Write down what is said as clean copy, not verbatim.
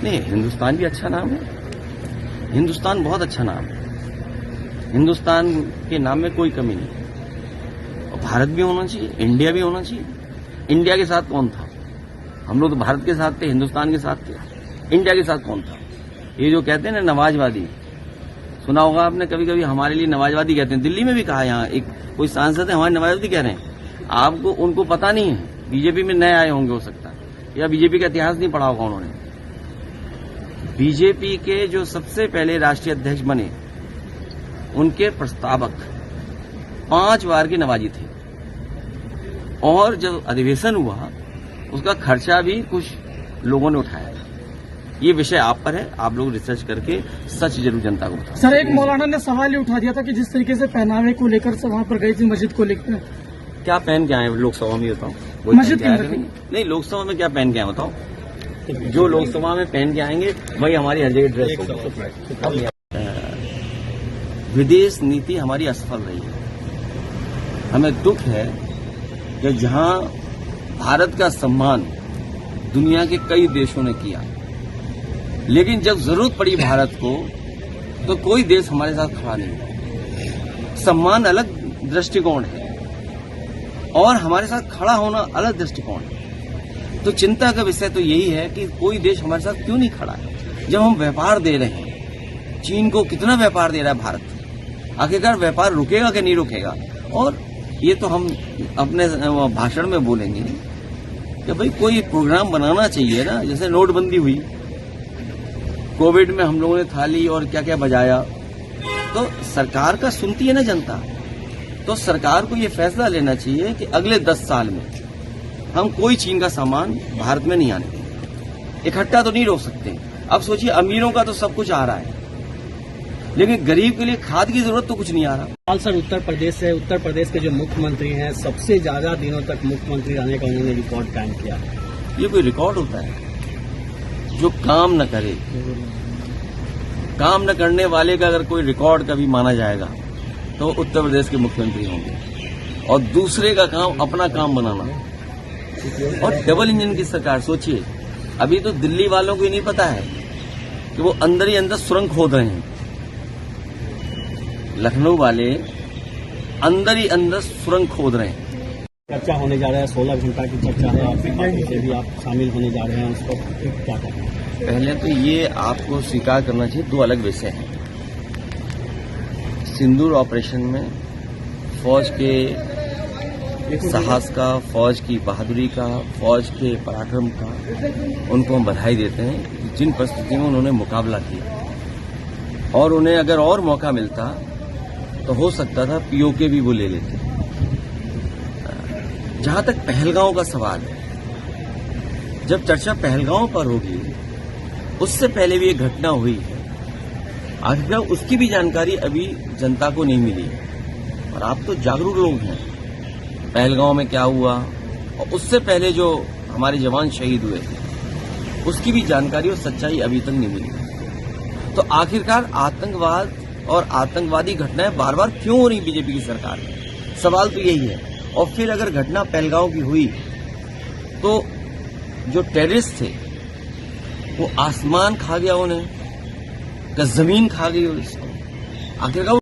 नहीं, हिंदुस्तान भी अच्छा नाम है। हिंदुस्तान बहुत अच्छा नाम है। हिंदुस्तान के नाम में कोई कमी नहीं। और भारत भी होना चाहिए, इंडिया भी होना चाहिए। इंडिया के साथ कौन था? हम लोग तो भारत के साथ थे, हिंदुस्तान के साथ थे। इंडिया के साथ कौन था? ये जो कहते हैं ना नवाजवादी, सुना होगा आपने कभी कभी, हमारे लिए नवाजवादी कहते हैं। दिल्ली में भी कहा, यहाँ एक कोई सांसद है हमारे नवाजवादी कह रहे हैं। आपको उनको पता नहीं है, बीजेपी में नए आए होंगे हो सकता है, या बीजेपी का इतिहास नहीं पढ़ा होगा उन्होंने। बीजेपी के जो सबसे पहले राष्ट्रीय अध्यक्ष बने, उनके प्रस्तावक 5 बार के नवाजी थे। और जब अधिवेशन हुआ, उसका खर्चा भी कुछ लोगों ने उठाया था। ये विषय आप पर है, आप लोग रिसर्च करके सच जरूर जनता को बताओ। सर, एक मौलाना ने सवाल ये उठा दिया था कि जिस तरीके से पहनावे को लेकर वहां पर गई थी मस्जिद को लेकर, क्या पहन के आए लोकसभा में बताओ? मस्जिद के अंदर नहीं, लोकसभा में क्या पहन के आए बताओ? जो लोकसभा में पहन के आएंगे वही हमारी हर जगह ड्रेस होगी। विदेश नीति हमारी असफल रही है। हमें दुख है कि जहां भारत का सम्मान दुनिया के कई देशों ने किया, लेकिन जब जरूरत पड़ी भारत को तो कोई देश हमारे साथ खड़ा नहीं। सम्मान अलग दृष्टिकोण है और हमारे साथ खड़ा होना अलग दृष्टिकोण है। तो चिंता का विषय तो यही है कि कोई देश हमारे साथ क्यों नहीं खड़ा है। जब हम व्यापार दे रहे हैं, चीन को कितना व्यापार दे रहा है भारत, आखिरकार व्यापार रुकेगा कि नहीं रुकेगा? और ये तो हम अपने भाषण में बोलेंगे कि भाई कोई प्रोग्राम बनाना चाहिए ना। जैसे नोटबंदी हुई, कोविड में हम लोगों ने थाली और क्या क्या बजाया, तो सरकार का सुनती है ना जनता। तो सरकार को ये फैसला लेना चाहिए कि अगले 10 साल में हम कोई चीन का सामान भारत में नहीं आने देंगे। इकट्ठा तो नहीं रोक सकते। अब सोचिए, अमीरों का तो सब कुछ आ रहा है, लेकिन गरीब के लिए खाद की जरूरत तो कुछ नहीं आ रहा। सर, उत्तर प्रदेश से, उत्तर प्रदेश के जो मुख्यमंत्री हैं, सबसे ज्यादा दिनों तक मुख्यमंत्री रहने का उन्होंने रिकॉर्ड कायम किया। ये कोई रिकॉर्ड होता है? जो काम न करे, काम न करने वाले का अगर कोई रिकॉर्ड कभी माना जाएगा तो उत्तर प्रदेश के मुख्यमंत्री होंगे। और दूसरे का काम अपना काम बनाना, और डबल इंजन की सरकार। सोचिए, अभी तो दिल्ली वालों को ही नहीं पता है कि वो अंदर ही अंदर सुरंग खोद रहे हैं। लखनऊ वाले अंदर ही अंदर सुरंग खोद रहे हैं। चर्चा होने जा रहा है, 16 घंटा की चर्चा है, आपसे भी आप शामिल होने जा रहे हैं, उसको क्या कहना है? पहले तो ये आपको स्वीकार करना चाहिए, 2 अलग विषय हैं। सिंदूर ऑपरेशन में फौज के साहस का, फौज की बहादुरी का, फौज के पराक्रम का उनको हम बधाई देते हैं। जिन परिस्थितियों में उन्होंने मुकाबला किया, और उन्हें अगर और मौका मिलता तो हो सकता था पीओके भी वो ले लेते। जहां तक पहलगांव का सवाल है, जब चर्चा पहलगांव पर होगी, उससे पहले भी एक घटना हुई है, आखिरकार उसकी भी जानकारी अभी जनता को नहीं मिली है। और आप तो जागरूक लोग हैं, पहलगांव में क्या हुआ और उससे पहले जो हमारे जवान शहीद हुए थे, उसकी भी जानकारी और सच्चाई अभी तक नहीं मिली। तो आखिरकार आतंकवाद और आतंकवादी घटनाएं बार बार क्यों हो रही बीजेपी की सरकार में? सवाल तो यही है। और फिर अगर घटना पहलगांव की हुई तो जो टेररिस्ट थे वो आसमान खा गया उन्हें, जमीन खा गई उसको, आखिरकार